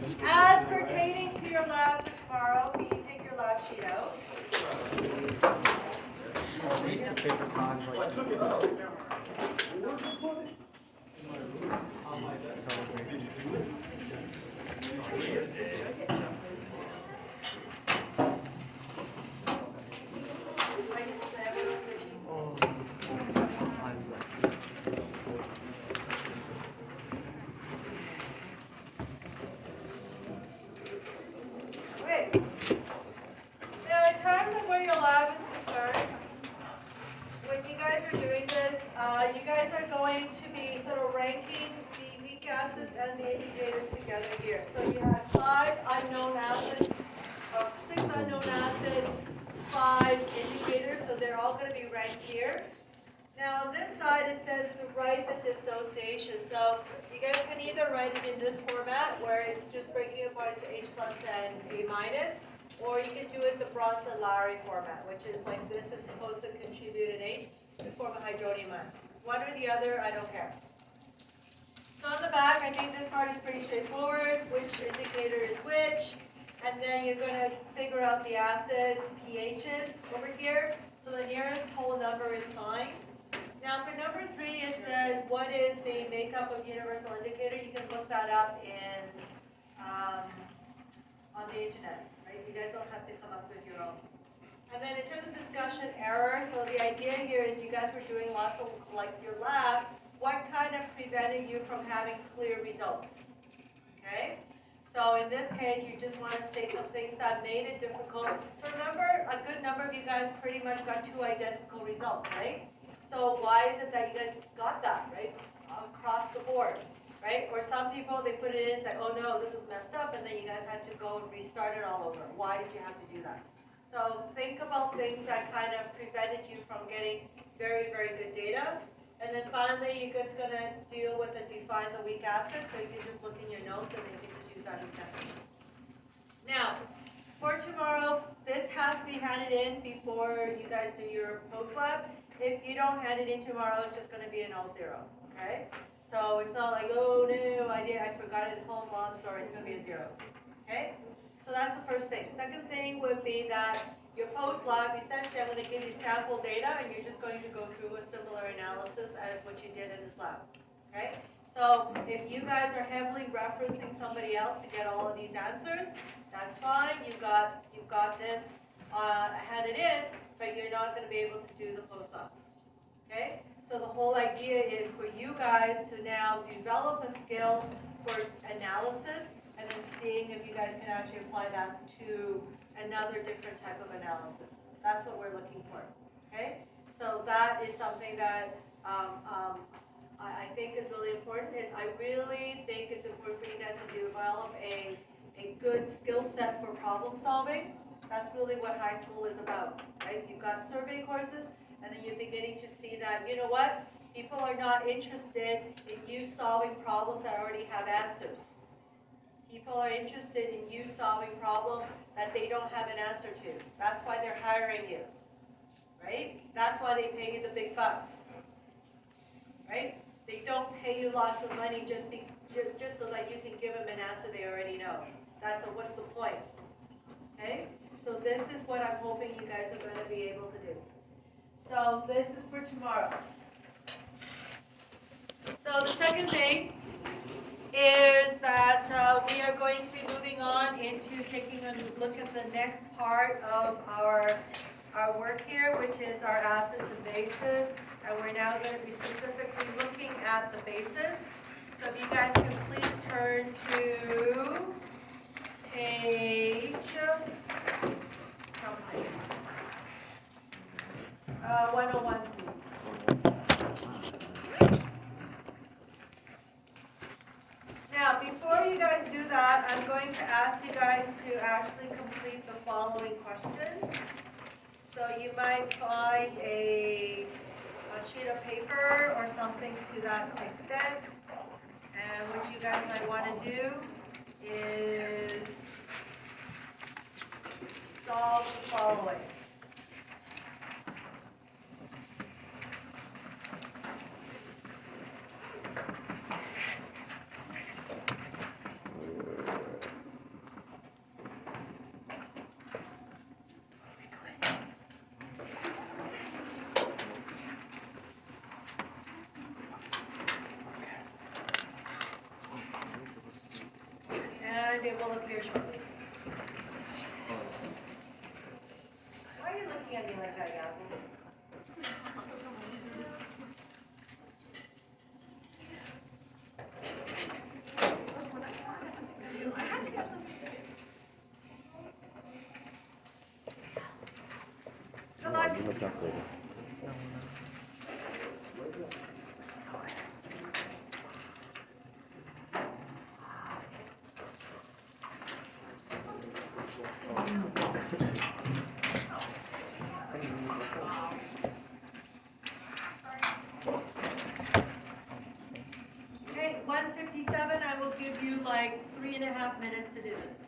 As pertaining to your lab for tomorrow, can you take your lab sheet out? I took it out. Okay. Now, in terms of where your lab is concerned, when you guys are doing this, you guys are going to be sort of ranking the weak acids and the indicators together here. So you have 5 unknown acids, 6 unknown acids, 5 indicators, so they're all going to be ranked here. Now on this side it says to write the dissociation. So you guys can either write it in this format where it's just breaking apart into H plus and A minus, or you can do it the Bronson-Lowry format, which is like this is supposed to contribute an H to form a hydronium ion. One or the other, I don't care. So on the back, I think this part is pretty straightforward, which indicator is which, and then you're going to figure out the acid pHs over here. So the nearest whole number is fine. Now for number 3, it says what is the makeup of universal indicator. You can look that up in on the internet, right? You guys don't have to come up with your own. And then in terms of discussion error, so the idea here is you guys were doing lots of, like your lab, what kind of prevented you from having clear results? Okay? So in this case, you just want to state some things that made it difficult. So remember, a good number of you guys pretty much got 2 identical results, right? So why is it that you guys got that, right? Across the board, right? Or some people, they put it in and say, oh no, this is messed up, and then you guys had to go and restart it all over. Why did you have to do that? So think about things that kind of prevented you from getting very, very good data. And then finally, you're just going to deal with and define the weak acid. So you can just look in your notes and then you can just use that example. Now, for tomorrow, this has to be handed in before you guys do your post lab. If you don't hand it in tomorrow, it's just going to be an all 0. Okay? So it's not like, oh no, I forgot it at home, well, I'm sorry, it's going to be a 0. Okay? So that's the first thing. Second thing would be that your post lab, essentially I'm going to give you sample data and you're just going to go through a similar analysis as what you did in this lab. Okay? So if you guys are heavily referencing somebody else to get all of these answers, that's fine. You've got this handed in, but you're not going to be able to do the post lab. Okay? So the whole idea is for you guys to now develop a skill for analysis and then seeing if you guys can actually apply that to another different type of analysis. That's what we're looking for. Okay? So that is something that I think is really important. I really think it's important for you guys to develop a good skill set for problem solving. That's really what high school is about, right? You've got survey courses, and then you're beginning to see that, you know what? People are not interested in you solving problems that already have answers. People are interested in you solving problems that they don't have an answer to. That's why they're hiring you, right? That's why they pay you the big bucks, right? They don't pay you lots of money just so that you can give them an answer they already know. What's the point? Okay? So this is what I'm hoping you guys are going to be able to do. So this is for tomorrow. So the second thing is that we are going to be moving on into taking a look at the next part of our work here, which is our acids and bases. And we're now going to be specifically looking at the bases. So if you guys can please turn to page 101, please. Now, before you guys do that, I'm going to ask you guys to actually complete the following questions. So you might find a sheet of paper or something to that extent. And what you guys might want to do is solve the following. it will appear shortly. Why are you looking at me like that, Yasmin? Good luck. Okay, 1:57, I will give you like 3.5 minutes to do this.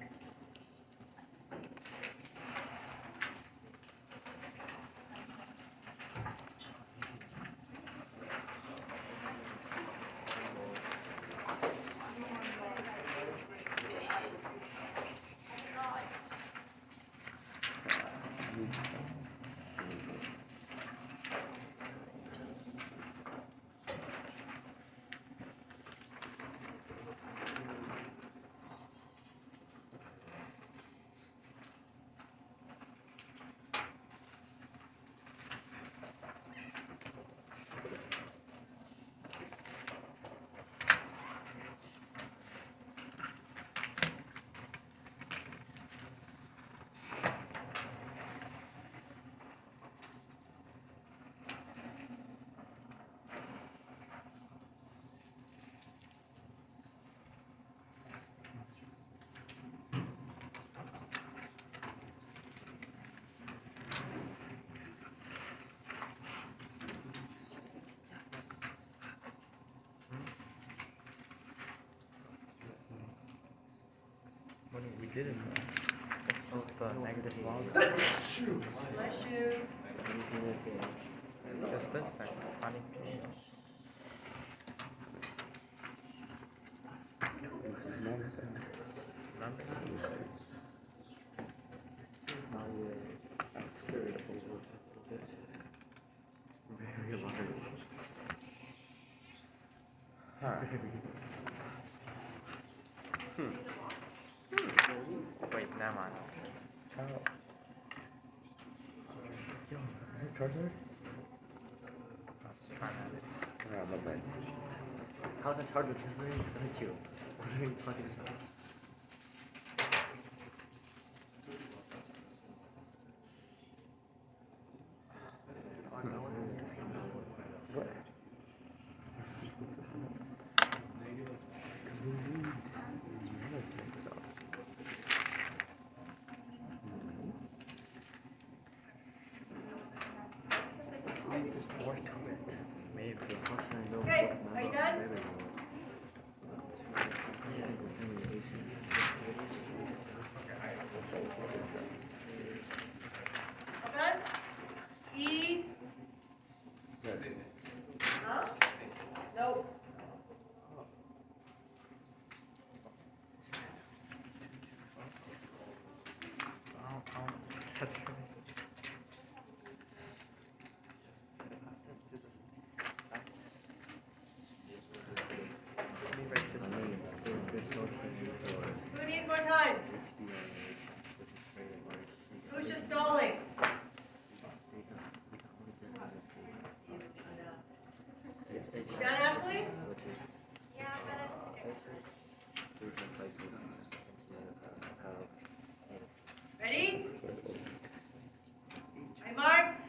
We didn't know. It's just the negative log. Bless you. Just this thing. Funny. Very large. Wait, never mind. Yo, is it charger? Let's try that. My bad. How's the charger charging? Thank you. What are you talking about? What? Maybe. Okay, are you done? All done? E. Huh? Nope. That's good. Who needs more time? Who's just stalling? You done, Ashley? Ready? Hey, Marks?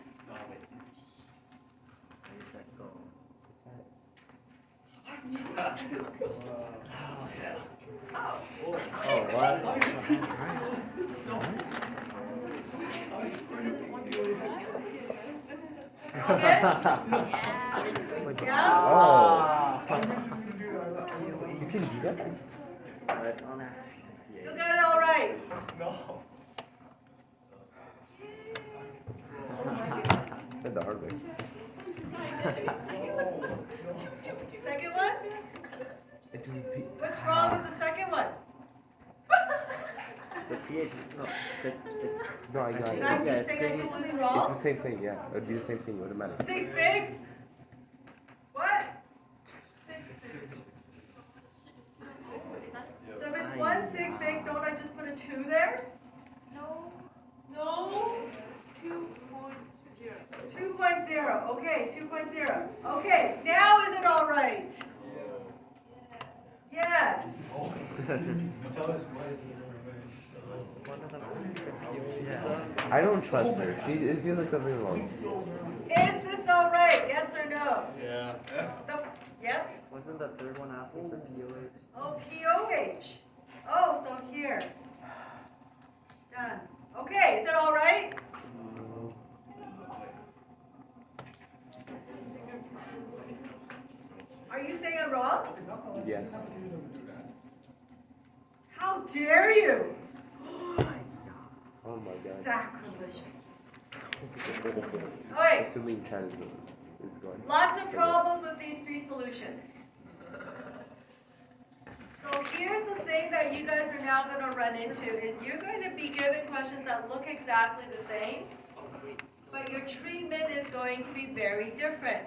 Okay? Yeah? Oh. You can do that? You got it all right. Said the hard way. Second one? It would be. What's wrong with the second one? The pH, no, it's No, I got Did it. I just think I did something wrong? It's the same thing, yeah. It would be the same thing. It wouldn't matter. Stick figs? What? So if it's 1 sig big, don't I just put a 2 there? No, No? 2.0. 2.0, okay, 2.0. Okay, now is it all right? Yes. Tell us why I don't trust her. It feels like something wrong. Is this all right? Yes or no? Yeah. Yes? Wasn't the third one asking for POH? Oh, POH. Oh, so here. Done. Okay, is it all right? Are you saying I'm wrong? Yes. How dare you? Oh my god. Sacrilegious. Okay, Assuming Chen is going. lots of problems with these 3 solutions. So here's the thing that you guys are now going to run into is you're going to be given questions that look exactly the same, but your treatment is going to be very different.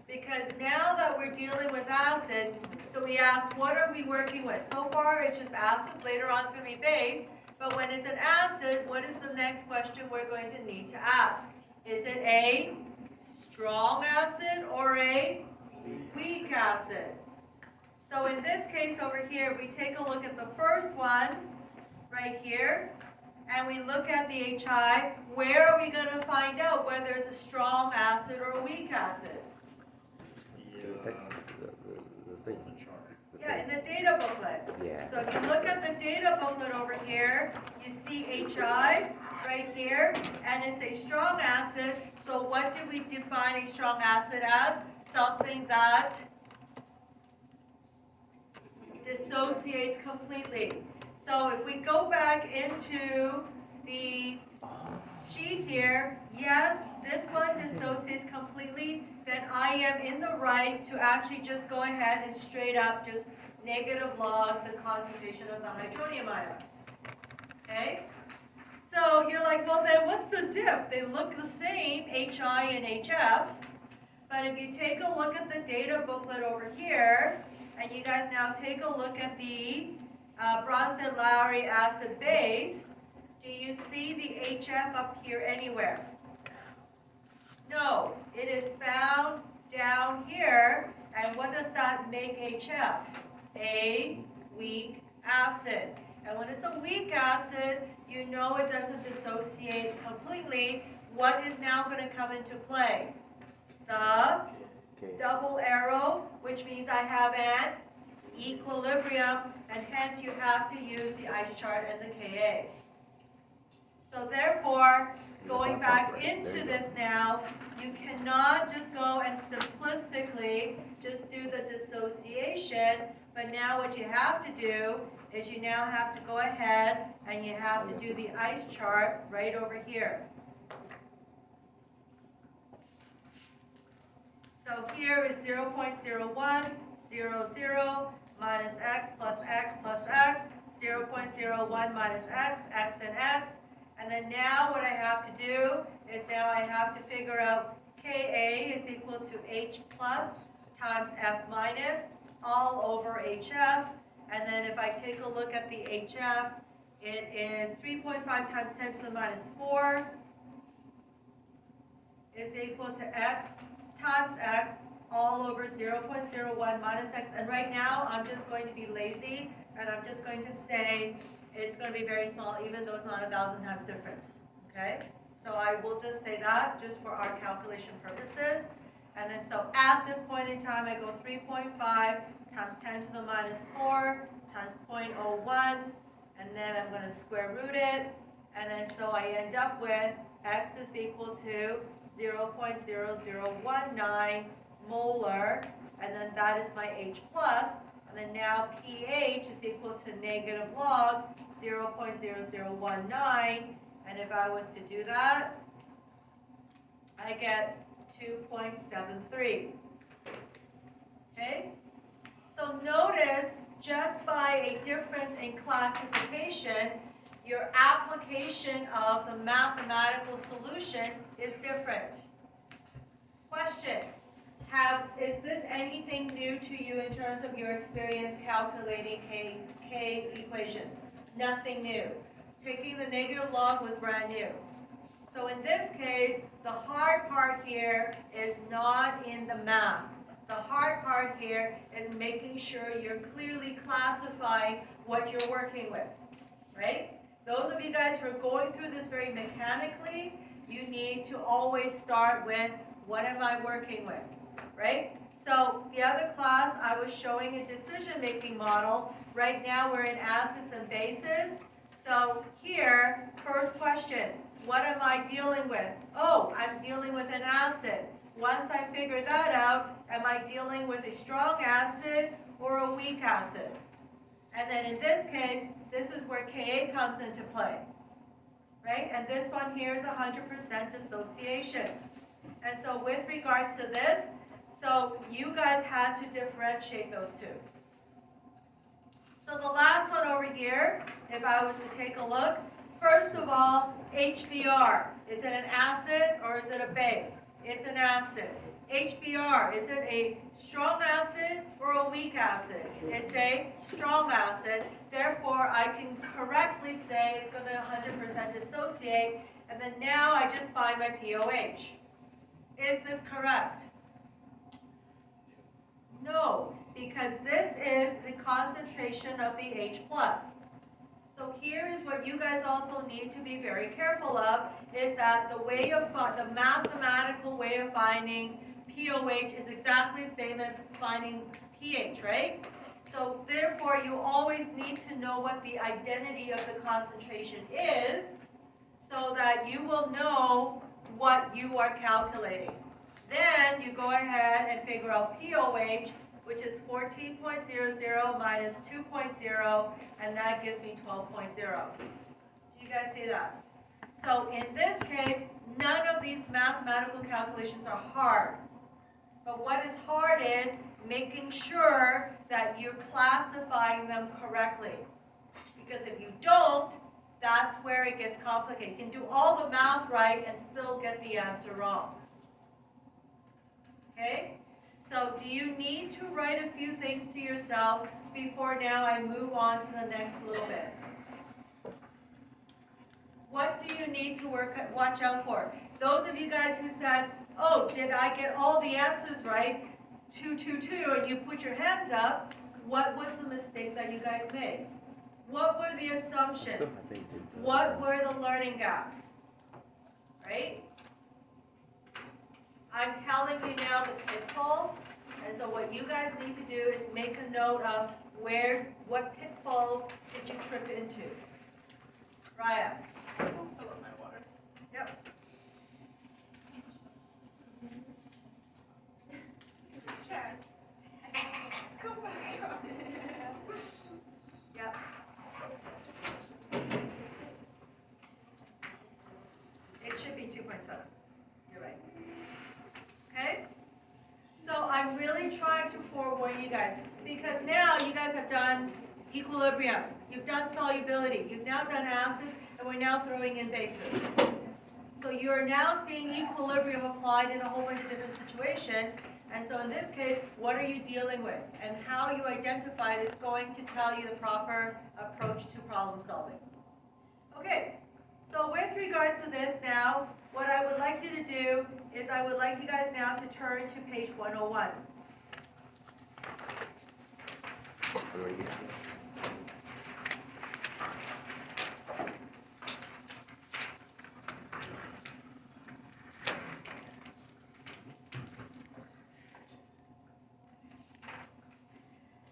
Because now that we're dealing with acids, so we asked, what are we working with? So far, it's just acids. Later on, it's going to be base. But when it's an acid, what is the next question we're going to need to ask? Is it a strong acid or a weak acid? So in this case over here, we take a look at the first one right here, and we look at the HI. Where are we going to find out whether it's a strong acid or a weak acid? The thing. Yeah, in the data booklet. Yeah. So if you look at the data booklet over here, you see HI right here, and it's a strong acid. So what did we define a strong acid as? Something that dissociates completely. So if we go back into the sheet here, yes, this one dissociates completely, then I am in the right to actually just go ahead and straight up just negative log the concentration of the hydronium ion. Okay? So you're like, well then what's the diff? They look the same, HI and HF, but if you take a look at the data booklet over here, and you guys now take a look at the Bronsted-Lowry acid base, do you see the HF up here anywhere? No, it is found down here, and what does that make HF? A weak acid. And when it's a weak acid, you know it doesn't dissociate completely. What is now going to come into play? The double arrow, which means I have an equilibrium, and hence you have to use the ice chart and the Ka. So therefore, going back into this now, you cannot just go and simplistically just do the dissociation, but now what you have to do is you now have to go ahead and you have to do the ice chart right over here. So here is 0.01, 00, minus x plus x plus x, 0.01 minus x, x and x. And then now what I have to do is now I have to figure out Ka is equal to H plus times F minus all over HF. And then if I take a look at the HF, it is 3.5 times 10 to the minus 4 is equal to x times x all over 0.01 minus x. And right now I'm just going to be lazy and I'm just going to say it's going to be very small, even though it's not 1,000 times difference. Okay? So I will just say that just for our calculation purposes. And then so at this point in time, I go 3.5 times 10 to the minus 4 times 0.01, and then I'm going to square root it. And then so I end up with x is equal to 0.0019 molar, and then that is my H plus. And then now pH is equal to negative log 0.0019, and if I was to do that, I get 2.73. Okay? So notice, just by a difference in classification, your application of the mathematical solution is different. Question: is this anything new to you in terms of your experience calculating K equations? Nothing new. Taking the negative log was brand new. So in this case, the hard part here is not in the math. The hard part here is making sure you're clearly classifying what you're working with, right? Those of you guys who are going through this very mechanically, you need to always start with, what am I working with, right? So the other class, I was showing a decision-making model. Right now we're in acids and bases. So here, first question, what am I dealing with? Oh, I'm dealing with an acid. Once I figure that out, am I dealing with a strong acid or a weak acid? And then in this case, this is where Ka comes into play, right? And this one here is 100% dissociation. And so with regards to this, so you guys had to differentiate those two. So the last one over here, if I was to take a look, first of all, HBr, is it an acid or is it a base? It's an acid. HBr, is it a strong acid or a weak acid? It's a strong acid. Therefore, I can correctly say it's going to 100% dissociate. And then now I just find my POH. Is this correct? No, because this is the concentration of the H+. So here is what you guys also need to be very careful of, is that the mathematical way of finding POH is exactly the same as finding pH, right? So therefore, you always need to know what the identity of the concentration is so that you will know what you are calculating. Then you go ahead and figure out POH, which is 14.00 minus 2.0, and that gives me 12.0. Do you guys see that? So in this case, none of these mathematical calculations are hard. But what is hard is making sure that you're classifying them correctly. Because if you don't, that's where it gets complicated. You can do all the math right and still get the answer wrong. Okay? So do you need to write a few things to yourself before now I move on to the next little bit? What do you need to watch out for? Those of you guys who said, oh, did I get all the answers right? 2, 2, 2, and you put your hands up, what was the mistake that you guys made? What were the assumptions? What were the learning gaps? Right? I'm telling you now the pitfalls, and so what you guys need to do is make a note of what pitfalls did you trip into. Raya. Fill up my water. Yep. It's checked. Come back up. Yep. It should be 2.7. You're right. Okay? So I'm really trying to forewarn you guys, because now you guys have done equilibrium, you've done solubility, you've now done acids, and we're now throwing in bases. So you're now seeing equilibrium applied in a whole bunch of different situations, and so in this case, what are you dealing with? And how you identify it is going to tell you the proper approach to problem solving. Okay, so with regards to this now, what I would like you to do is I would like you guys now to turn to page 101.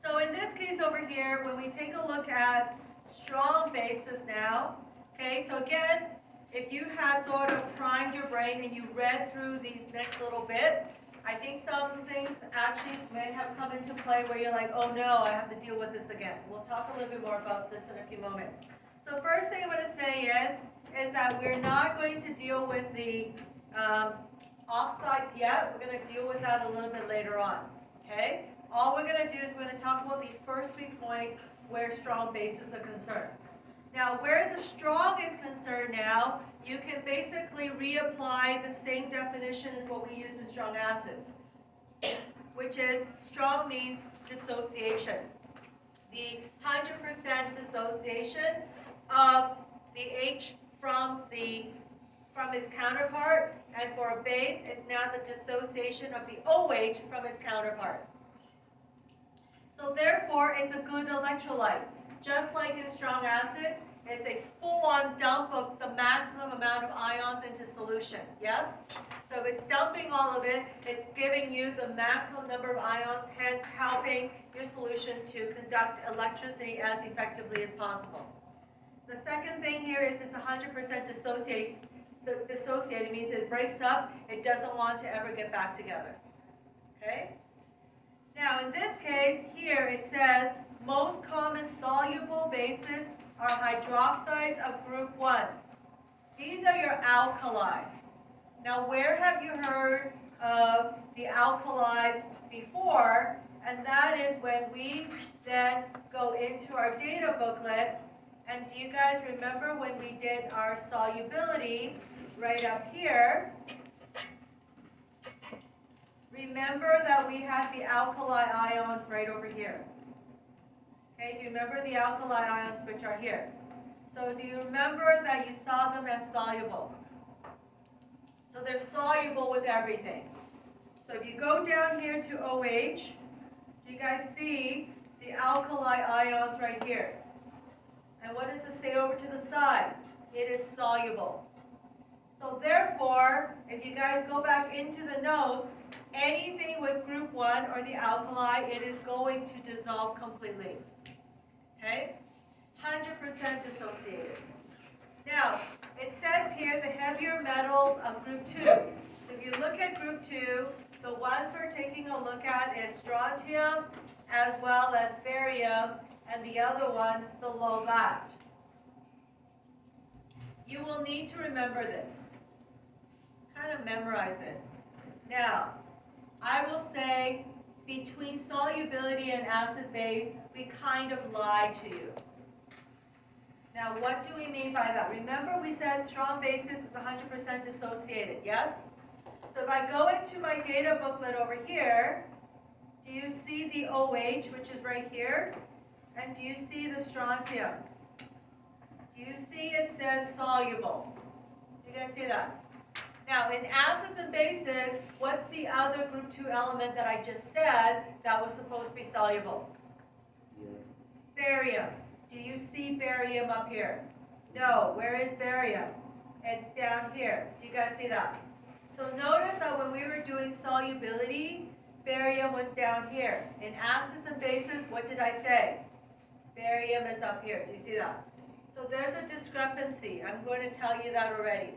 So in this case over here, when we take a look at strong bases now, okay, so again, if you had sort of primed your brain and you read through these next little bit, I think some things actually may have come into play where you're like, oh no, I have to deal with this again. We'll talk a little bit more about this in a few moments. So first thing I'm going to say is that we're not going to deal with the oxides yet. We're going to deal with that a little bit later on, okay? All we're going to do is we're going to talk about these first 3 points where strong bases are concerned. Now, where the strong is concerned now, you can basically reapply the same definition as what we use in strong acids. which is strong means dissociation. The 100% dissociation of the H from its counterpart, and for a base, it's now the dissociation of the OH from its counterpart. So therefore, it's a good electrolyte. Just like in strong acids, it's a full-on dump of the maximum amount of ions into solution, yes? So if it's dumping all of it, it's giving you the maximum number of ions, hence helping your solution to conduct electricity as effectively as possible. The second thing here is it's 100% dissociated. Dissociated means it breaks up, it doesn't want to ever get back together, okay? Now in this case, here it says most common soluble bases are hydroxides of group 1. These are your alkali. Now where have you heard of the alkalis before? And that is when we then go into our data booklet. And do you guys remember when we did our solubility right up here? Remember that we had the alkali ions right over here. Okay, do you remember the alkali ions which are here? So do you remember that you saw them as soluble? So they're soluble with everything. So if you go down here to OH, do you guys see the alkali ions right here? And what does it say over to the side? It is soluble. So therefore, if you guys go back into the notes, anything with group 1 or the alkali, it is going to dissolve completely. Okay? 100% dissociated. Now, it says here the heavier metals of group 2. So if you look at group 2, the ones we're taking a look at is strontium as well as barium, and the other ones below that. You will need to remember this. Kind of memorize it. Now, I will say between solubility and acid base, we kind of lie to you. Now, what do we mean by that? Remember we said strong bases is 100% dissociated, yes? So if I go into my data booklet over here, do you see the OH, which is right here? And do you see the strontium? Do you see it says soluble? Do you guys see that? Now, in acids and bases, what's the other group 2 element that I just said that was supposed to be soluble? Barium. Do you see barium up here? No. Where is barium? It's down here. Do you guys see that? So notice that when we were doing solubility, barium was down here. In acids and bases, what did I say? Barium is up here. Do you see that? So there's a discrepancy. I'm going to tell you that already.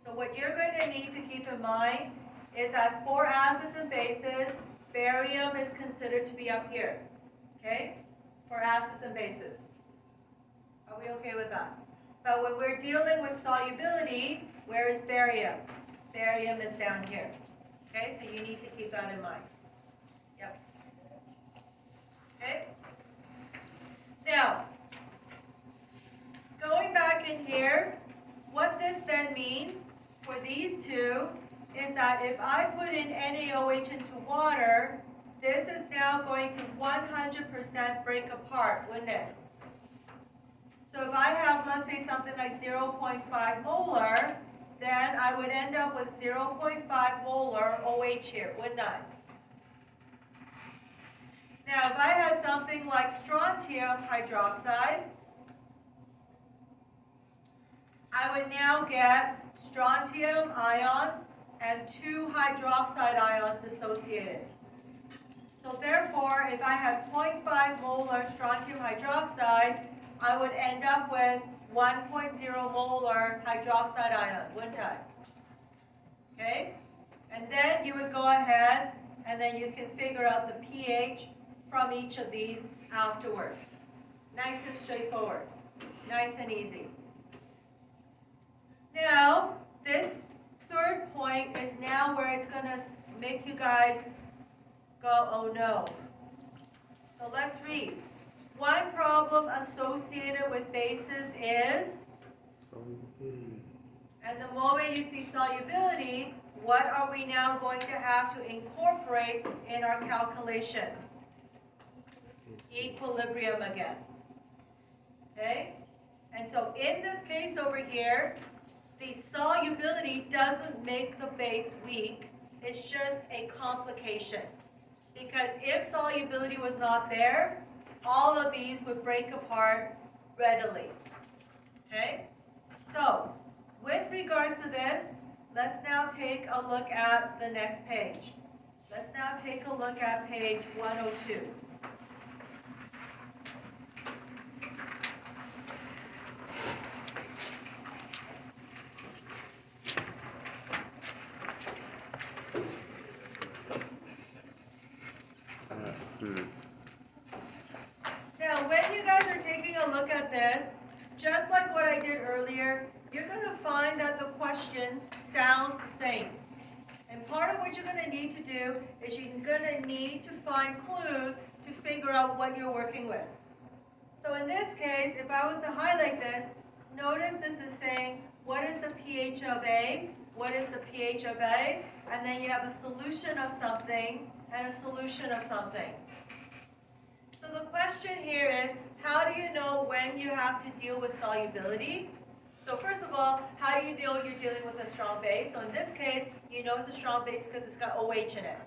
So what you're going to need to keep in mind is that for acids and bases, barium is considered to be up here. Okay? For acids and bases. Are we okay with that? But when we're dealing with solubility, where is barium? Barium is down here. Okay? So you need to keep that in mind. Yep. Okay? Now, going back in here, what this then means for these two is that if I put in NaOH into water, this is now going to 100% break apart, wouldn't it? So if I have, let's say, something like 0.5 molar, then I would end up with 0.5 molar OH here, wouldn't I? Now, if I had something like strontium hydroxide, I would now get strontium ion and 2 hydroxide ions dissociated. So therefore, if I had 0.5 molar strontium hydroxide, I would end up with 1.0 molar hydroxide ion, wouldn't I? Okay? And then you would go ahead and then you can figure out the pH from each of these afterwards. Nice and straightforward. Nice and easy. Now, this third point is now where it's going to make you guys go, oh no. So let's read. One problem associated with bases is, and the moment you see solubility, what are we now going to have to incorporate in our calculation? Equilibrium again. Okay? And so in this case over here, the solubility doesn't make the base weak. It's just a complication. Because if solubility was not there, all of these would break apart readily. Okay? So, with regards to this, let's now take a look at the next page. Let's now take a look at page 102. Now, when you guys are taking a look at this, just like what I did earlier, you're going to find that the question sounds the same. And part of what you're going to need to do is you're going to need to find clues to figure out what you're working with. So in this case, if I was to highlight this, notice this is saying, what is the pH of A? What is the pH of A? And then you have a solution of something and a solution of something. So the question here is, how do you know when you have to deal with solubility? So first of all, how do you know you're dealing with a strong base? So in this case, you know it's a strong base because it's got OH in it.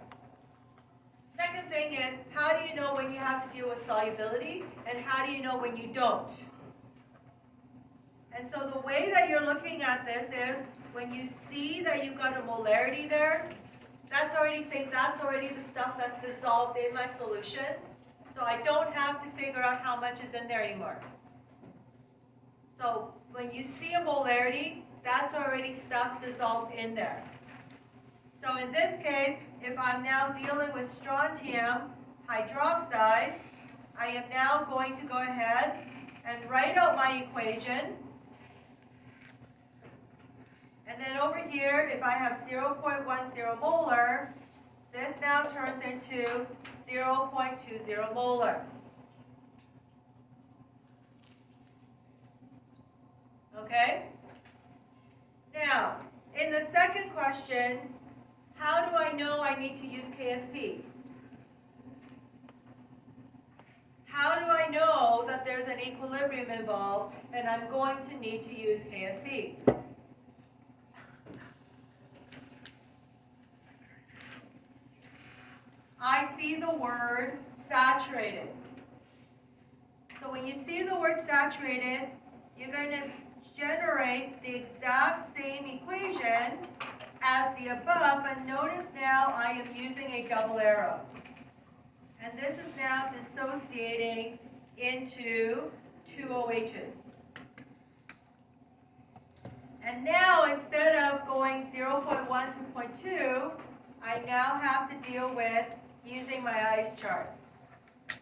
Second thing is, how do you know when you have to deal with solubility? And how do you know when you don't? And so the way that you're looking at this is, when you see that you've got a molarity there, that's already saying that's already the stuff that's dissolved in my solution. So I don't have to figure out how much is in there anymore. So when you see a molarity, that's already stuff dissolved in there. So in this case, if I'm now dealing with strontium hydroxide, I am now going to go ahead and write out my equation. And then over here, if I have 0.10 molar, this now turns into 0.20 molar. Okay? Now, in the second question, how do I know I need to use KSP? How do I know that there's an equilibrium involved and I'm going to need to use KSP? I see the word saturated. So when you see the word saturated, you're going to generate the exact same equation as the above, but notice now I am using a double arrow. And this is now dissociating into two OHs. And now instead of going 0.1 to 0.2, I now have to deal with using my ice chart. Do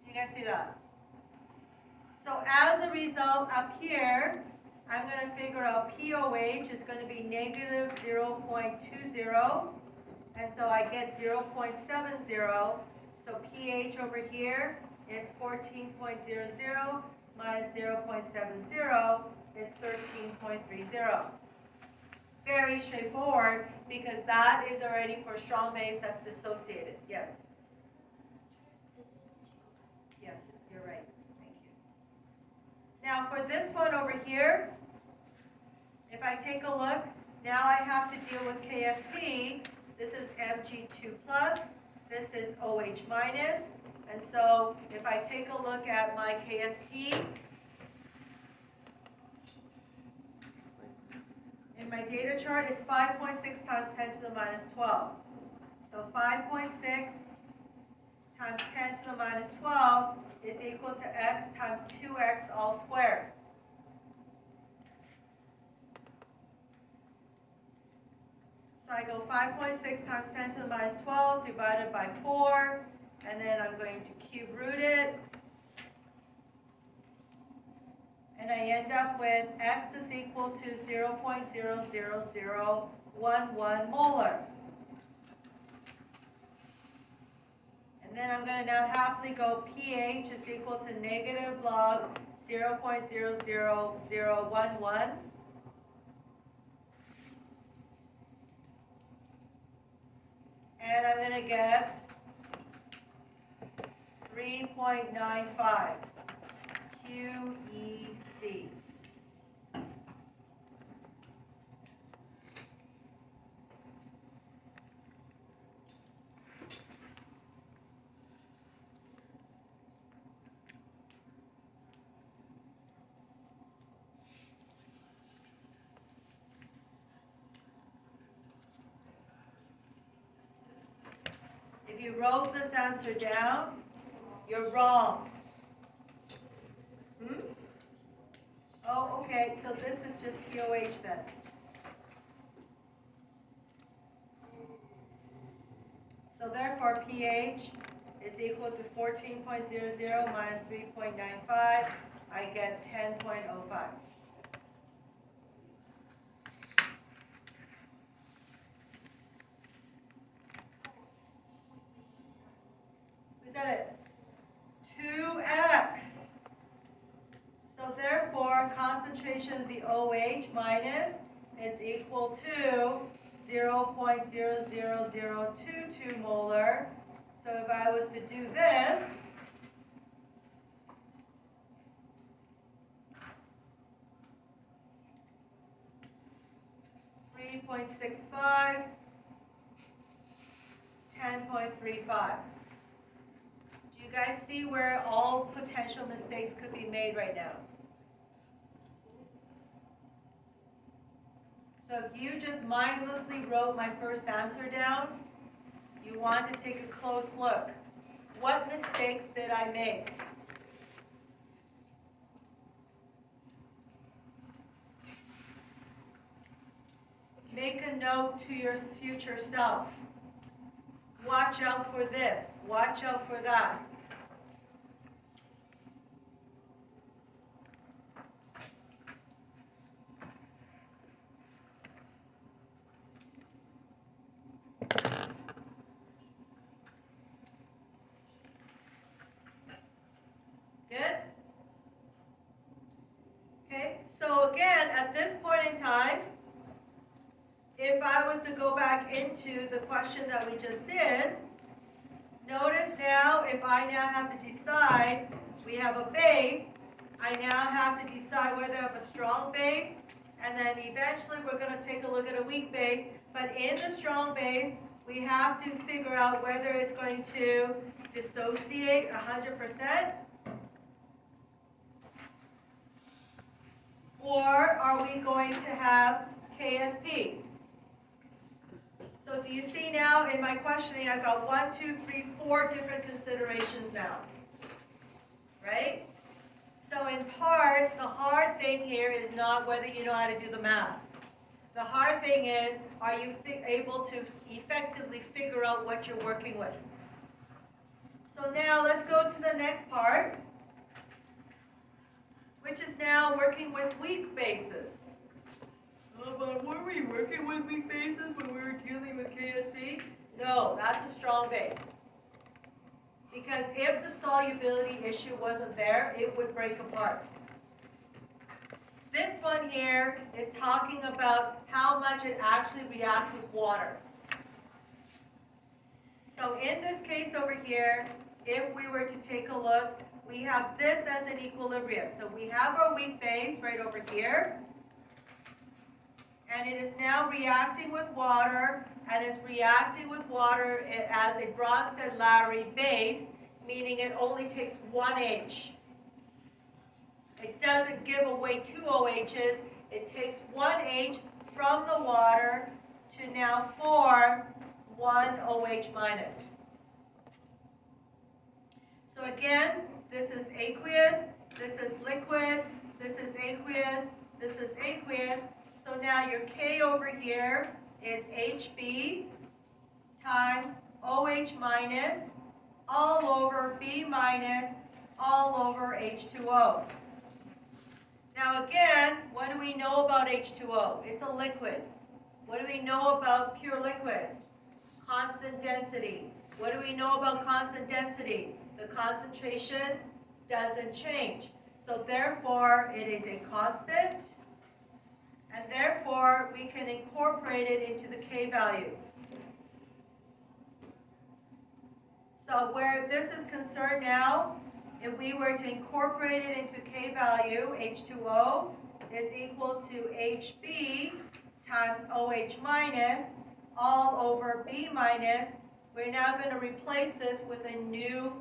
you guys see that? So as a result up here, I'm going to figure out POH is going to be negative 0.20. And so I get 0.70. So pH over here is 14.00 minus 0.70 is 13.30. Very straightforward because that is already for strong base that's dissociated. Yes? Yes, you're right. Thank you. Now for this one over here, if I take a look, now I have to deal with KSP. This is Mg2 plus, this is OH minus, and so if I take a look at my KSP, in my data chart is 5.6 times 10 to the minus 12. So 5.6 times 10 to the minus 12 is equal to x times 2x all squared. So I go 5.6 times 10 to the minus 12 divided by 4, and then I'm going to cube root it. And I end up with x is equal to 0.00011 molar. And then I'm going to now happily go pH is equal to negative log 0.00011. And I'm going to get 3.95 QED. If you wrote this answer down, you're wrong. Oh, okay, so this is just POH then. So therefore, pH is equal to 14.00 minus 3.95. I get 10.05. Is that it? 2x. So therefore, concentration of the OH minus is equal to 0.00022 molar. So if I was to do this, .65, 10.35. Do you guys see where all potential mistakes could be made right now? So if you just mindlessly wrote my first answer down, you want to take a close look. What mistakes did I make? Make a note to your future self. Watch out for this. Watch out for that. Good? Okay, so again, at this point in time, if I was to go back into the question that we just did, notice now if I now have to decide, we have a base, I now have to decide whether I have a strong base, and then eventually we're going to take a look at a weak base, but in the strong base, we have to figure out whether it's going to dissociate 100%, or are we going to have KSP? So do you see now in my questioning, I've got 1, 2, 3, 4 different considerations now, right? So in part, the hard thing here is not whether you know how to do the math. The hard thing is, are you able to effectively figure out what you're working with? So now let's go to the next part, which is now working with weak bases. Oh, but were we working with weak bases when we were dealing with KSP? No, that's a strong base. Because if the solubility issue wasn't there, it would break apart. This one here is talking about how much it actually reacts with water. So in this case over here, if we were to take a look, we have this as an equilibrium. So we have our weak base right over here. And it is now reacting with water, and it's reacting with water as a Bronsted-Lowry base, meaning it only takes one H. It doesn't give away 2 OHs. It takes one H from the water to now form one OH minus. So again, this is aqueous, this is liquid, this is aqueous, this is aqueous. So now your K over here is HB times OH minus all over B minus all over H2O. Now again, what do we know about H2O? It's a liquid. What do we know about pure liquids? Constant density. What do we know about constant density? The concentration doesn't change. So therefore, it is a constant, and therefore, we can incorporate it into the K value. So where this is concerned now, if we were to incorporate it into K value, H2O is equal to HB times OH minus all over B minus. We're now going to replace this with a new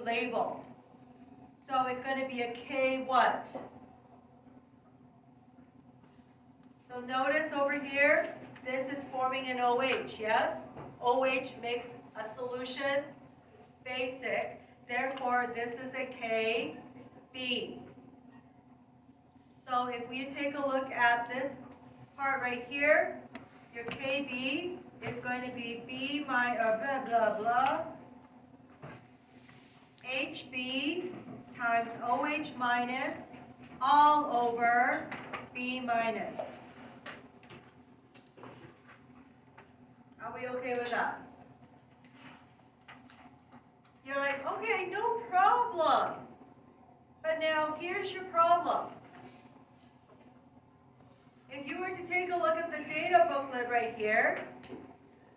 label. So it's going to be a K what? So notice over here, this is forming an OH, yes? OH makes a solution basic. Therefore, this is a KB. So if we take a look at this part right here, your KB is going to be B minus, blah, blah, blah, HB times OH minus all over B minus. Are we okay with that? You're like, okay, no problem. But now here's your problem. If you were to take a look at the data booklet right here,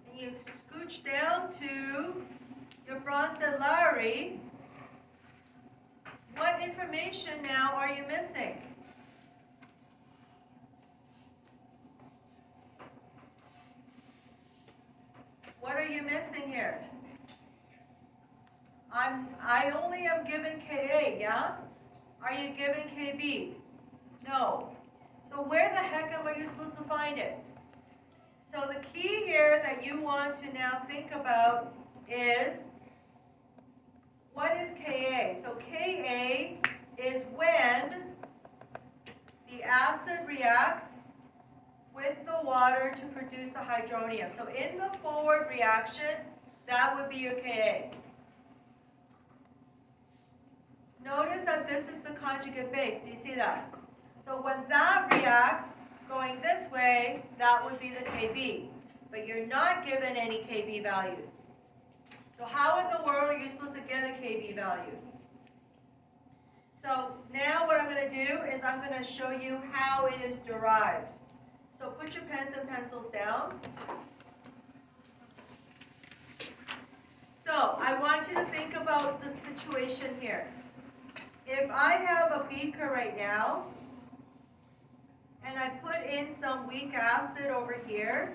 and you scooch down to your Bronsted-Lowry, what information now are you missing? What are you missing here? I only am given Ka, yeah? Are you given Kb? No. So where the heck am I supposed to find it? So the key here that you want to now think about is, what is Ka? So Ka is when the acid reacts with the water to produce the hydronium. So in the forward reaction, that would be your Ka. Notice that this is the conjugate base. Do you see that? So when that reacts going this way, that would be the Kb. But you're not given any Kb values. So how in the world are you supposed to get a Kb value? So now what I'm going to do is I'm going to show you how it is derived. So put your pens and pencils down. So I want you to think about the situation here. If I have a beaker right now, and I put in some weak acid over here,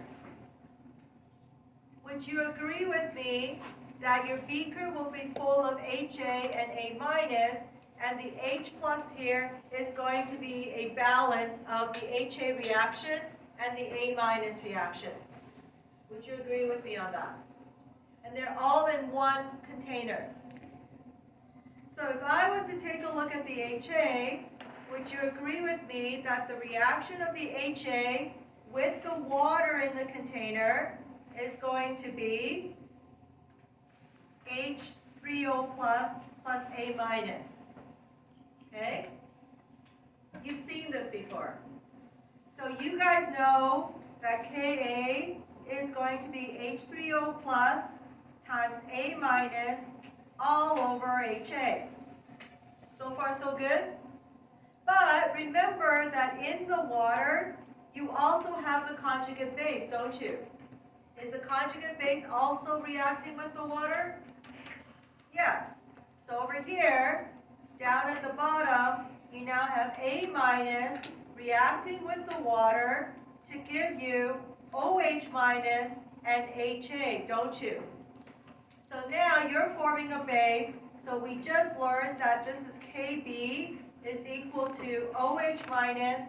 would you agree with me that your beaker will be full of HA and A minus, and the H plus here is going to be a balance of the HA reaction and the A minus reaction? Would you agree with me on that? And they're all in one container. So if I was to take a look at the HA, would you agree with me that the reaction of the HA with the water in the container is going to be H3O plus A minus? Okay? You've seen this before. So you guys know that Ka is going to be H3O plus times A minus all over HA. So far, so good? But remember that in the water, you also have the conjugate base, don't you? Is the conjugate base also reacting with the water? Yes. So over here, down at the bottom, you now have A minus reacting with the water to give you OH minus and HA, don't you? So now you're forming a base. So we just learned that this is Kb is equal to OH minus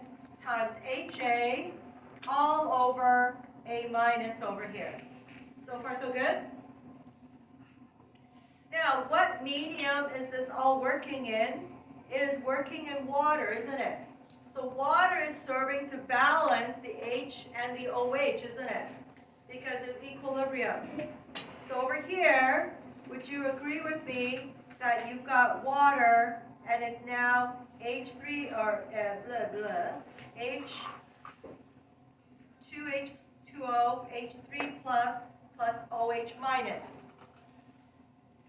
times HA all over A minus over here. So far, so good? Now, what medium is this all working in? It is working in water, isn't it? So water is serving to balance the H and the OH, isn't it? Because there's equilibrium. So over here, would you agree with me that you've got water and it's now H3 or H2H2O, H3 plus plus OH minus.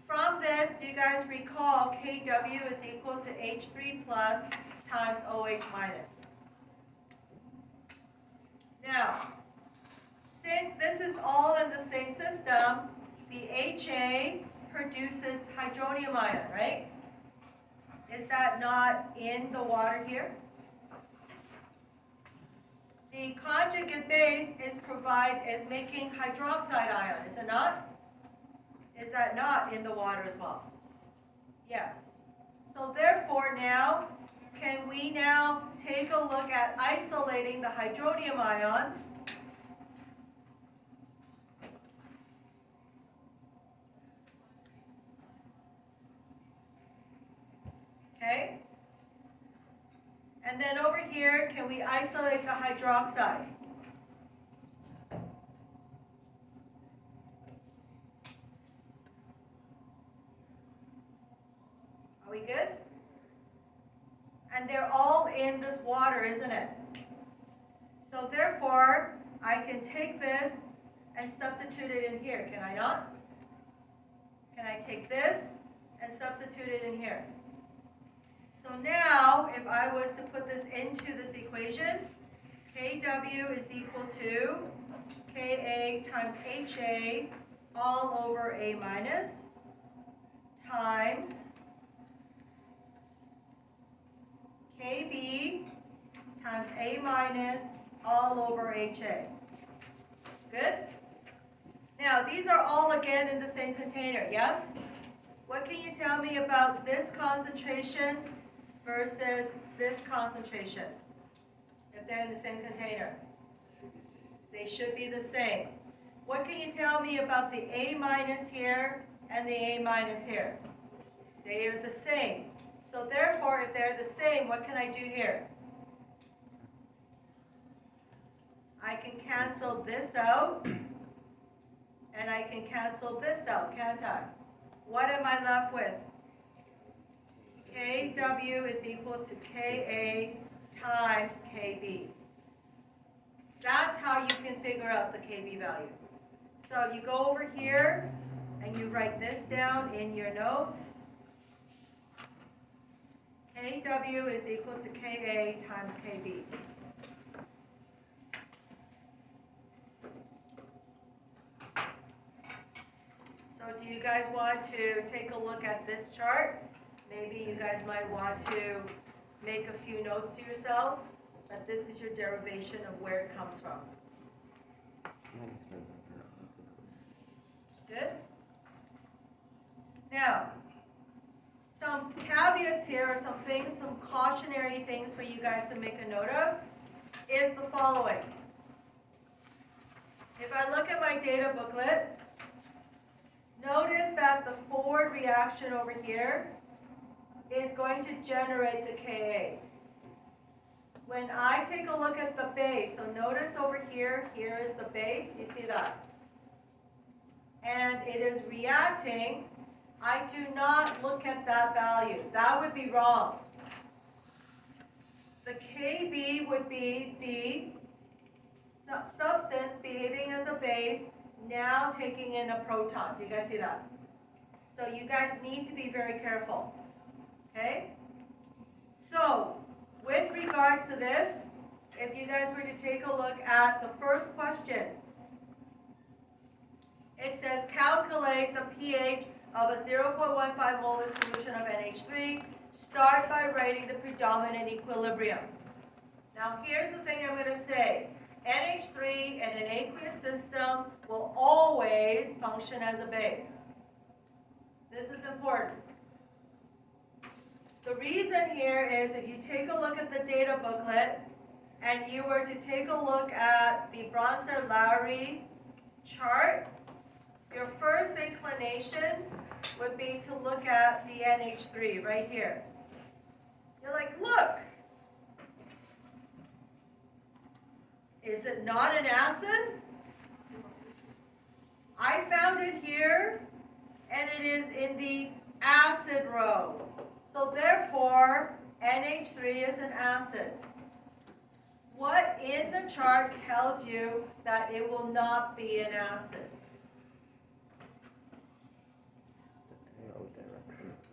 From this, do you guys recall Kw is equal to H3 plus times OH minus? Now, since this is all in the same system, the HA produces hydronium ion, right? Is that not in the water here? The conjugate base is making hydroxide ion, is it not? Is that not in the water as well? Yes. So therefore now, can we now take a look at isolating the hydronium ion? Okay. And then over here, can we isolate the hydroxide? Are we good? And they're all in this water, isn't it? So therefore, I can take this and substitute it in here, can I not? Can I take this and substitute it in here? So now, if I was to put this into this equation, Kw is equal to Ka times Ha all over A minus times Kb times A minus all over Ha. Good? Now, these are all again in the same container, yes? What can you tell me about this concentration versus this concentration, if they're in the same container? They should be the same. What can you tell me about the A minus here and the A minus here? They are the same. So therefore, if they're the same, what can I do here? I can cancel this out, and I can cancel this out, can't I? What am I left with? Kw is equal to Ka times Kb. That's how you can figure out the Kb value. So you go over here and you write this down in your notes. Kw is equal to Ka times Kb. So do you guys want to take a look at this chart? Maybe you guys might want to make a few notes to yourselves, but this is your derivation of where it comes from. Good? Now, some caveats here, or some things, some cautionary things for you guys to make a note of, is the following. If I look at my data booklet, notice that the forward reaction over here is going to generate the Ka. When I take a look at the base, so notice over here, here is the base, do you see that? And it is reacting, I do not look at that value. That would be wrong. The Kb would be the substance behaving as a base, now taking in a proton. Do you guys see that? So you guys need to be very careful. Okay? So, with regards to this, if you guys were to take a look at the first question, it says calculate the pH of a 0.15 molar solution of NH3. Start by writing the predominant equilibrium. Now here's the thing I'm going to say. NH3 in an aqueous system will always function as a base. This is important. The reason here is if you take a look at the data booklet and you were to take a look at the Bronsted-Lowry chart, your first inclination would be to look at the NH3 right here. You're like, look, is it not an acid? I found it here, and it is in the acid row. So therefore, NH3 is an acid. What in the chart tells you that it will not be an acid?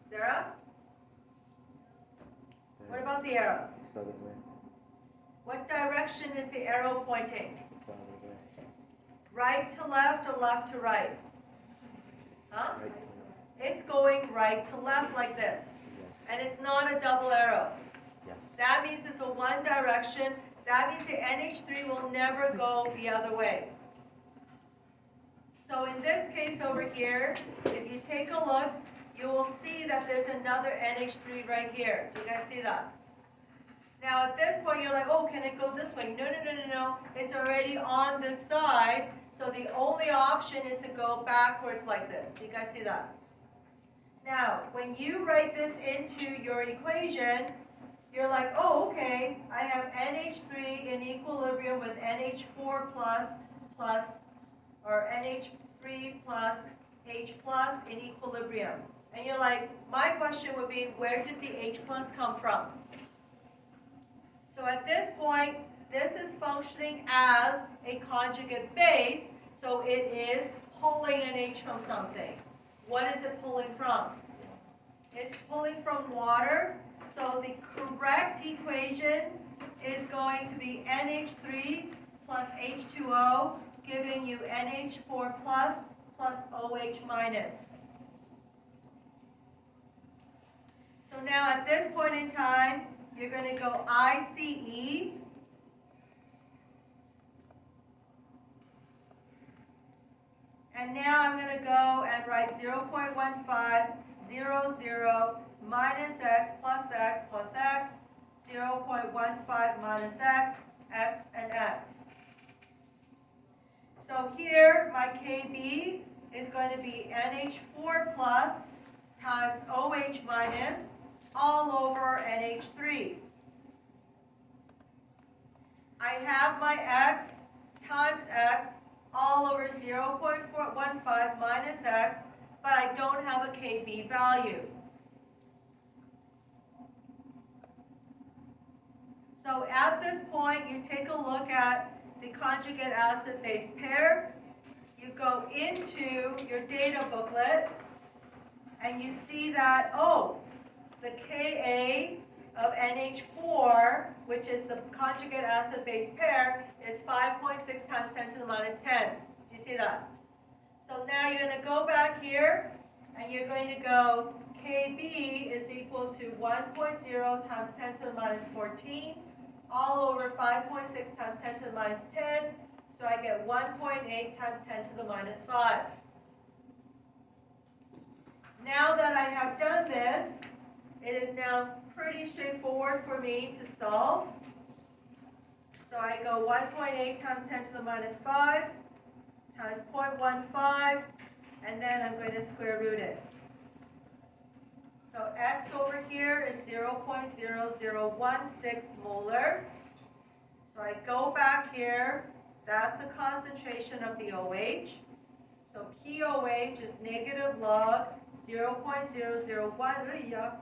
Sarah? What about the arrow? It's the other way. What direction is the arrow pointing? It's the other way. Right to left or left to right? Huh? Right. It's going right to left like this. Yes. And it's not a double arrow. Yes. That means it's a one direction. That means the NH3 will never go the other way. So in this case over here, if you take a look, you will see that there's another NH3 right here. Do you guys see that? Now at this point you're like, oh, can it go this way? No, no, no, no, no. It's already on this side. So the only option is to go backwards like this. Do you guys see that? Now, when you write this into your equation, you're like, oh, okay, I have NH3 in equilibrium with NH4 plus, or NH3 plus H plus in equilibrium. And you're like, my question would be, where did the H plus come from? So at this point, this is functioning as a conjugate base, so it is pulling an H from something. What is it pulling from? It's pulling from water, so the correct equation is going to be NH3 plus H2O, giving you NH4 plus OH minus. So now at this point in time, you're going to go ICE. And now I'm going to go and write 0.1500 minus x plus x plus x, 0.15 minus x, and x. So here, my KB is going to be NH4 plus times OH minus all over NH3. I have my x times x all over 0.415 minus x, but I don't have a KB value. So at this point, you take a look at the conjugate acid-base pair. You go into your data booklet, and you see that, oh, the Ka of NH4, which is the conjugate acid-base pair, is 5.6 times 10 to the minus 10. Do you see that? So now you're going to go back here, and you're going to go Kb is equal to 1.0 times 10 to the minus 14, all over 5.6 times 10 to the minus 10, so I get 1.8 times 10 to the minus 5. Now that I have done this, it is now pretty straightforward for me to solve. So I go 1.8 times 10 to the minus 5 times 0.15, and then I'm going to square root it. So x over here is 0.0016 molar. So I go back here, that's the concentration of the OH. So POH is negative log 0.001.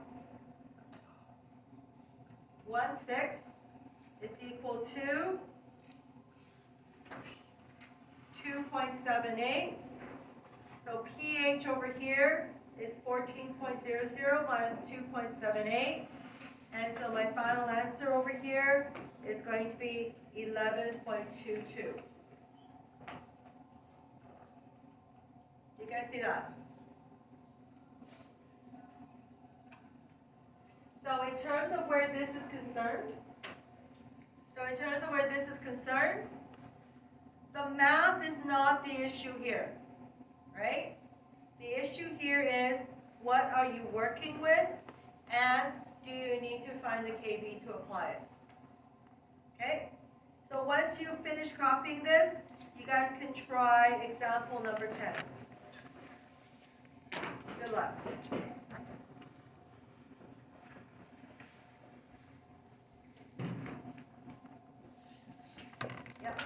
16 is equal to 2.78. So pH over here is 14.00 minus 2.78. And so my final answer over here is going to be 11.22. Do you guys see that? So in terms of where this is concerned, the math is not the issue here, right? The issue here is what are you working with, and do you need to find the KB to apply it? Okay? So once you finish copying this, you guys can try example number 10. Good luck. Yep.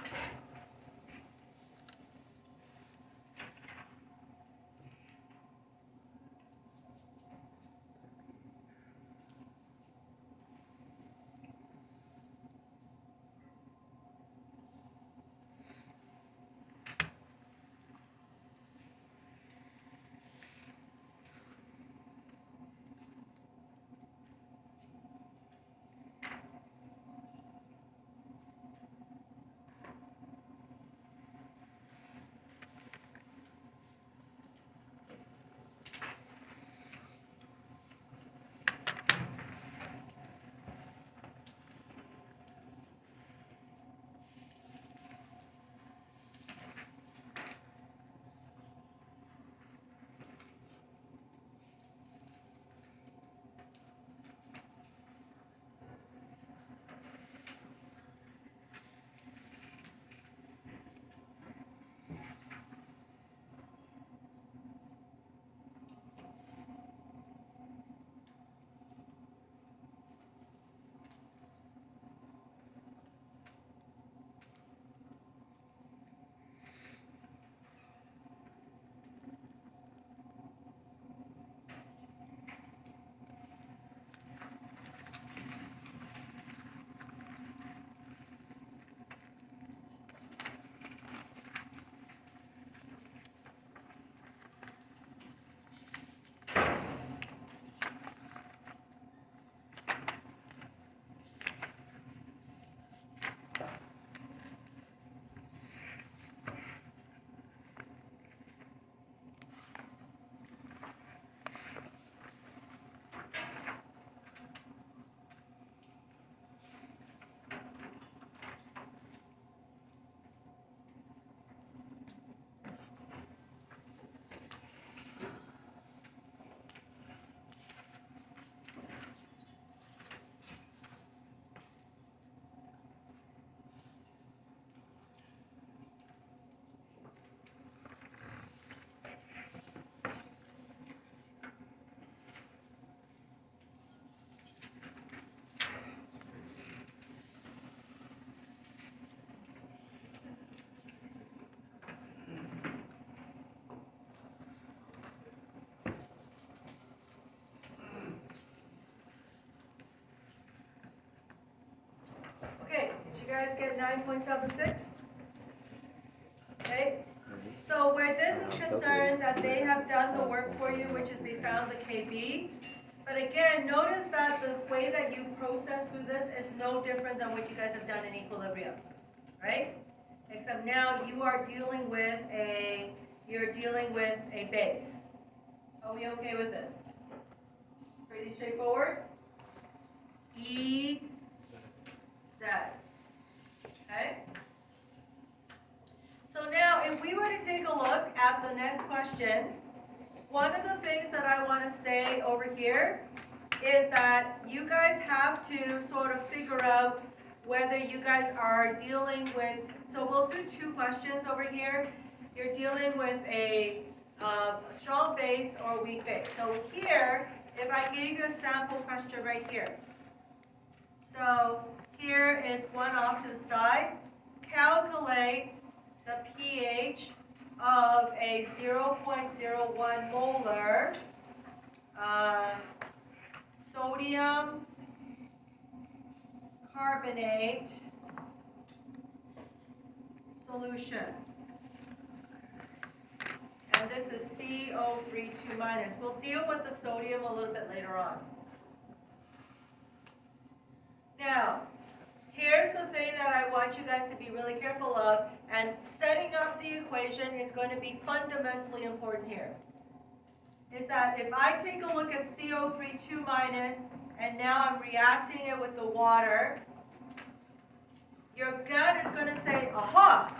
9.76. Okay? So where this is concerned, that they have done the work for you, which is they found the KB. But again, notice that the way that you process through this is no different than what you guys have done in equilibrium, right? Except now you are dealing with a base. Are we okay with this? Pretty straightforward. E, Z. Okay? So now, if we were to take a look at the next question, one of the things that I want to say over here is that you guys have to sort of figure out whether you guys are dealing with, so we'll do two questions over here. You're dealing with a strong base or weak base. So here, if I gave you a sample question right here. So here is one off to the side. Calculate the pH of a 0.01 molar sodium carbonate solution. And this is CO32 minus. We'll deal with the sodium a little bit later on. Now, here's the thing that I want you guys to be really careful of, and setting up the equation is going to be fundamentally important here. Is that if I take a look at CO32 minus, and now I'm reacting it with the water, your gut is going to say, aha,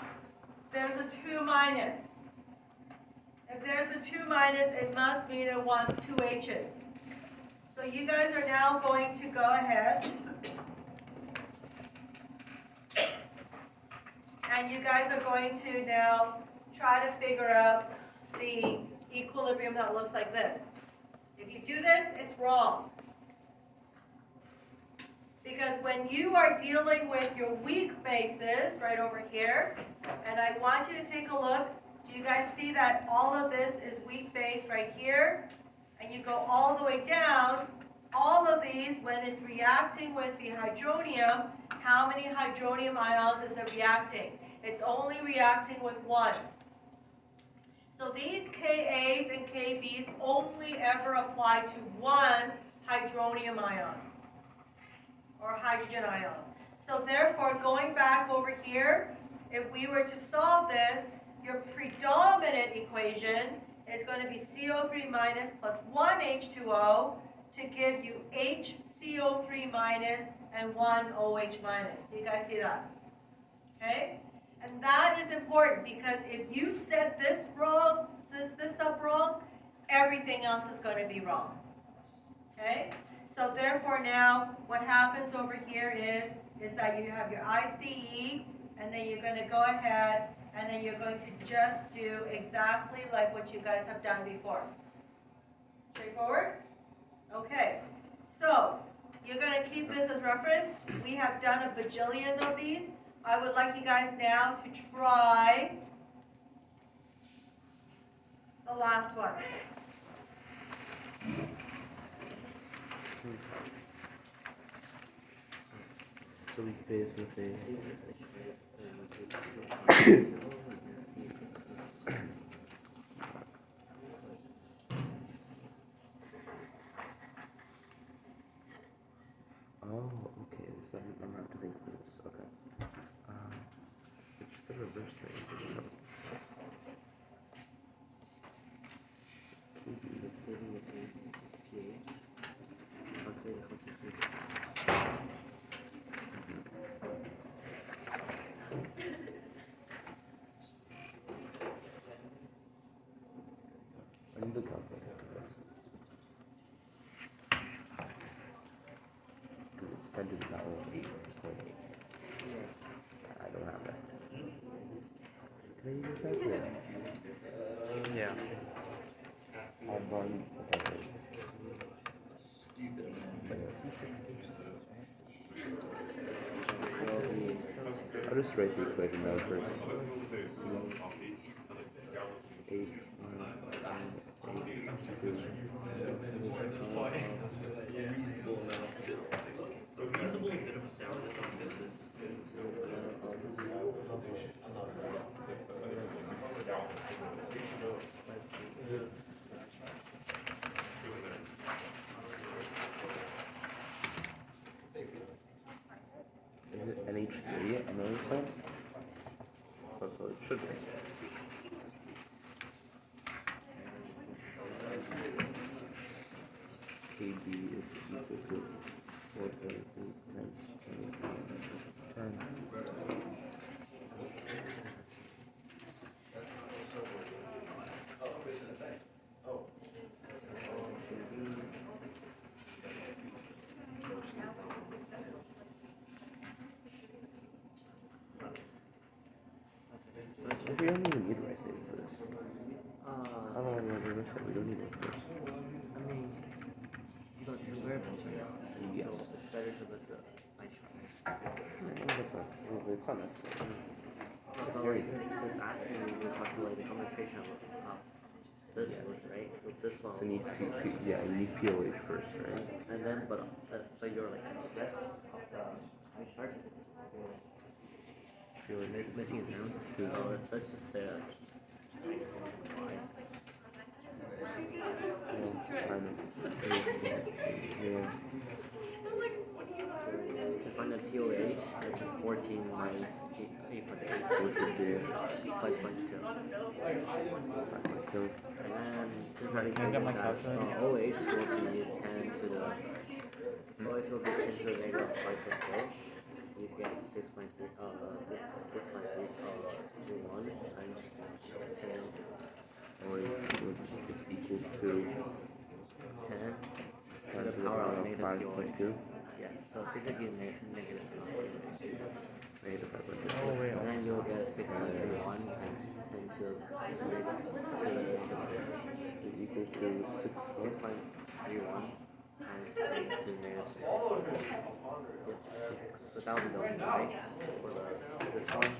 there's a 2 minus. If there's a 2 minus, it must mean it wants 2 H's. So you guys are now going to go ahead and you guys are going to now try to figure out the equilibrium that looks like this. If you do this, it's wrong. Because when you are dealing with your weak bases, right over here, and I want you to take a look, do you guys see that all of this is weak base right here? And you go all the way down, all of these, when it's reacting with the hydronium, how many hydronium ions is it reacting? It's only reacting with 1. So these Kas and Kbs only ever apply to 1 hydronium ion or hydrogen ion. So therefore, going back over here, if we were to solve this, your predominant equation is going to be CO3 minus plus 1 H2O to give you HCO3 minus and 1 OH minus. Do you guys see that? Okay? And that is important because if you set this wrong, this up wrong, everything else is going to be wrong. Okay? So therefore now what happens over here is that you have your ICE and then you're going to go ahead and then you're going to just do exactly like what you guys have done before. Straightforward? Okay. So you're going to keep this as reference. We have done a bajillion of these. I would like you guys now to try the last one. So we face with a oh, okay. So I'm gonna have to think for this. Okay. It's just the reverse thing. I need to calculate this. It's 10 to the power of 8. I don't have that. Can I use a calculator? Yeah. I've done the calculator. I'll just write the equation down first. 8, 8, 2. plant. That's what it should be. KB is equal to 4, 8, 10. We don't even need rice dates for this. I don't know what we don't need it for this. I mean, you got some variables, right? Yes. So it's better to list the ice cream. It's not necessary. So it's asking you to calculate the concentration of this one, right? So this one. So you need you need POH first, right? And then, but you're like rest of the high charge. You're missing it down. So that's just the. Yeah. To find the POH, it's just 14 minus 8.8, which would be 5.2. And then to try to get that, OH will be 10 to the OH will be 10 to the negative 5.4. You get 6.3 21 times 10. Or it's equal to 10 to to the the power power of of negative 5.2. Yeah, so basically negative. Negative 5.2. Oh, wait. And then you'll get 6.31 times 10 to the negative 6 Is equal to 6.31 times 10 to the negative 6. Yep. So that would be the one, right? For this one.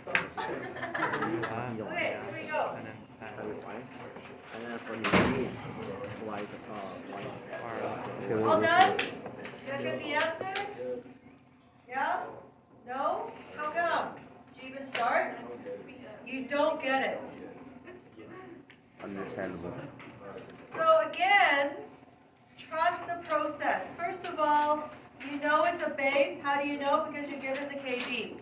You don't want Okay, that. here we go. And then That is fine. And then for the B, y. All done? You guys get the answer? Yeah? No? How come? Did you even start? You don't get it. understandable. So again, trust the process. First of all, you know it's a base. How do you know? Because you're given the Kb.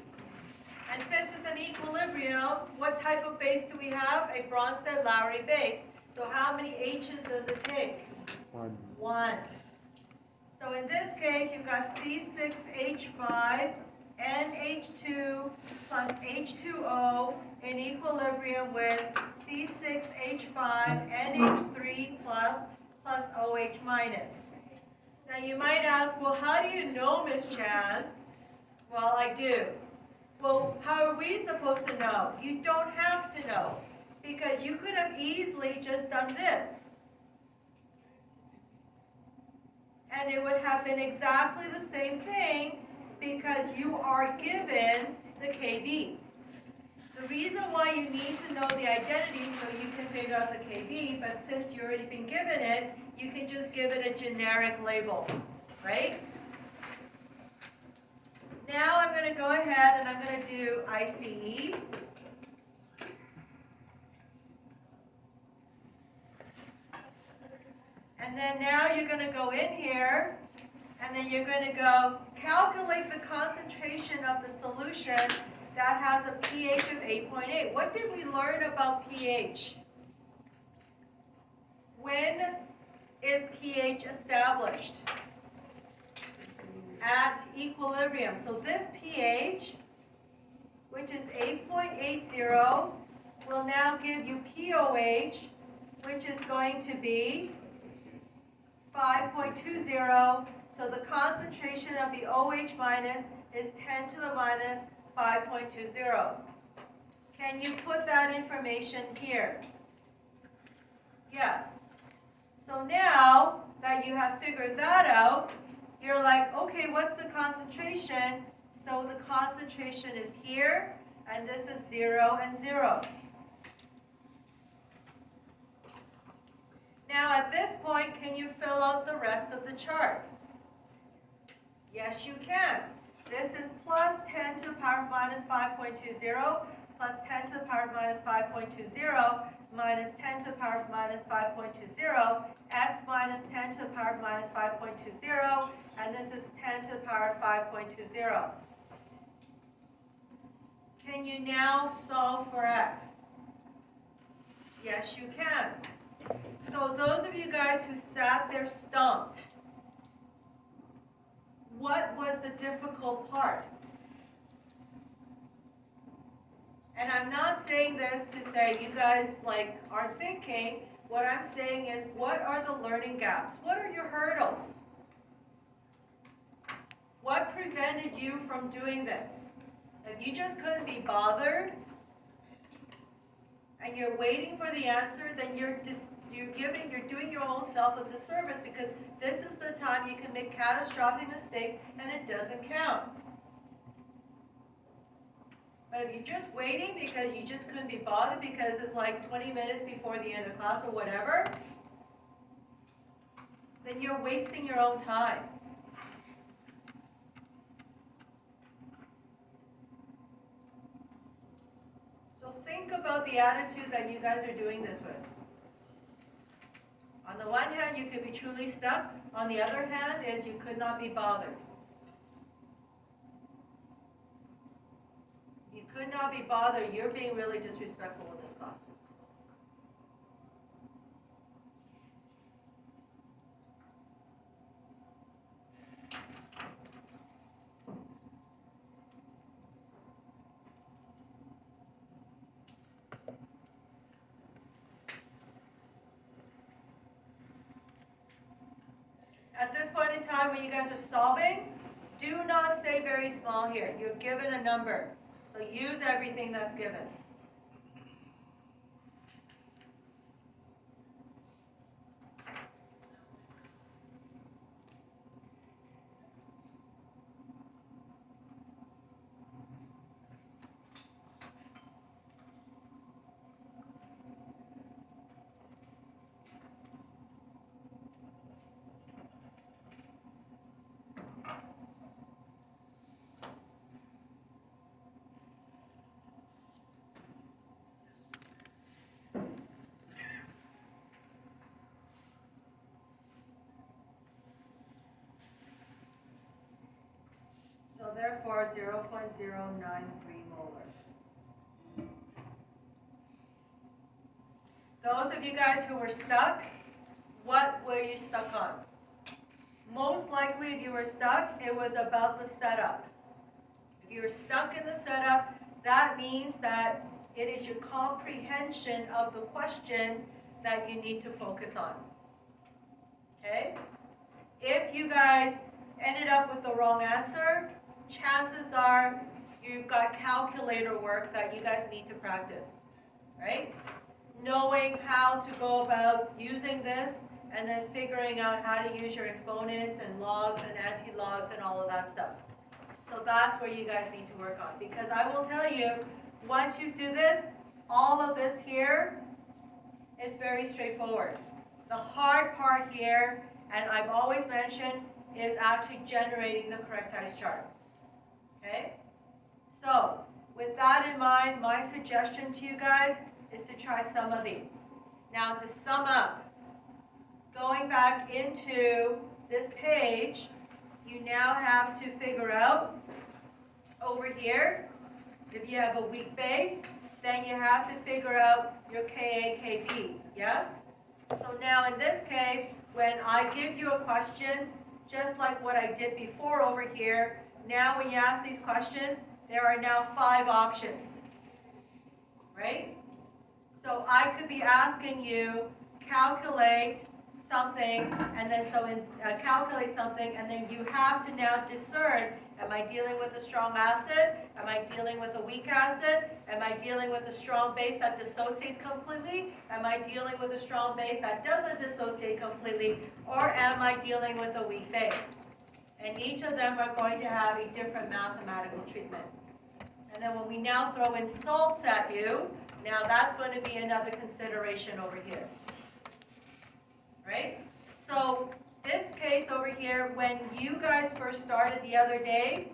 And since it's an equilibrium, what type of base do we have? A Bronsted-Lowry base. So how many H's does it take? 1. 1. So in this case, you've got C6H5 NH2 plus H2O in equilibrium with C6H5 NH3 plus OH minus. Now you might ask, well, how do you know, Miss Chan? Well, I do. Well, how are we supposed to know? You don't have to know, because you could have easily just done this. And it would have been exactly the same thing because you are given the KB. The reason why you need to know the identity so you can figure out the KB, but since you've already been given it, you can just give it a generic label, right? Now I'm going to go ahead and I'm going to do ICE. And then now you're going to go in here, and then you're going to go calculate the concentration of the solution that has a pH of 8.8. What did we learn about pH? When is pH established? At equilibrium. So this pH, which is 8.80, will now give you POH, which is going to be 5.20. So the concentration of the OH minus is 10 to the minus 5.20. Can you put that information here? Yes. So now that you have figured that out, you're like, okay, what's the concentration? So the concentration is here, and this is 0 and 0. Now at this point, can you fill out the rest of the chart? Yes, you can. This is plus 10 to the power of minus 5.20, plus 10 to the power of minus 5.20, minus 10 to the power of minus 5.20, x minus 10 to the power of minus 5.20, and this is 10 to the power of 5.20. can you now solve for x? Yes, you can. So those of you guys who sat there stumped, what was the difficult part? And I'm not saying this to say you guys aren't thinking. What I'm saying is, what are the learning gaps? What are your hurdles? What prevented you from doing this? If you just couldn't be bothered and you're waiting for the answer, then you're doing your own self a disservice, because this is the time you can make catastrophic mistakes and it doesn't count. But if you're just waiting because you just couldn't be bothered because it's like 20 minutes before the end of class or whatever, then you're wasting your own time. So think about the attitude that you guys are doing this with. On the one hand, you could be truly stuck. On the other hand, is you could not be bothered. You could not be bothered. You're being really disrespectful in this class. At this point in time when you guys are solving, do not say very small here. You're given a number. So use everything that's given. So therefore, 0.093 molar. Those of you guys who were stuck, what were you stuck on? Most likely, if you were stuck, it was about the setup. If you were stuck in the setup, that means that it is your comprehension of the question that you need to focus on. Okay? If you guys ended up with the wrong answer, chances are you've got calculator work that you guys need to practice, right? Knowing how to go about using this and then figuring out how to use your exponents and logs and anti-logs and all of that stuff. So that's where you guys need to work on, because I will tell you, once you do this, all of this here, it's very straightforward. The hard part here, and I've always mentioned, is actually generating the correctized chart. Okay? So, with that in mind, my suggestion to you guys is to try some of these. Now, to sum up, going back into this page, you now have to figure out over here, if you have a weak base, then you have to figure out your Ka, Kb, yes? So now in this case, when I give you a question, just like what I did before over here, now when you ask these questions, there are now 5 options, right? So I could be asking you, calculate something, and then calculate something, and then you have to now discern, am I dealing with a strong acid? Am I dealing with a weak acid? Am I dealing with a strong base that dissociates completely? Am I dealing with a strong base that doesn't dissociate completely? Or am I dealing with a weak base? And each of them are going to have a different mathematical treatment. And then when we now throw in salts at you, now that's going to be another consideration over here. Right? So this case over here, when you guys first started the other day,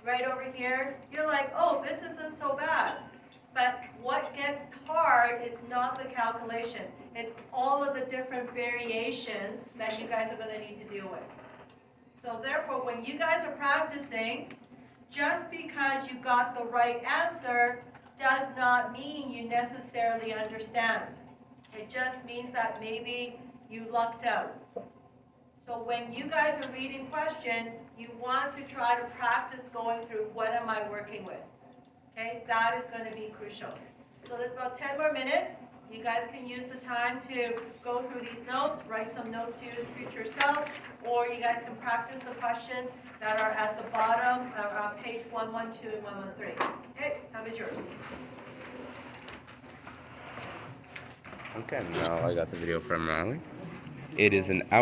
right over here, you're like, oh, this isn't so bad. But what gets hard is not the calculation. It's all of the different variations that you guys are going to need to deal with. So therefore, when you guys are practicing, just because you got the right answer does not mean you necessarily understand. It just means that maybe you lucked out. So when you guys are reading questions, you want to try to practice going through what am I working with. Okay, that is going to be crucial. So there's about 10 more minutes. You guys can use the time to go through these notes, write some notes to your future self, or you guys can practice the questions that are at the bottom on page 112 and 113. Okay, time is yours. Okay, now I got the video from Amirali. It is an hour.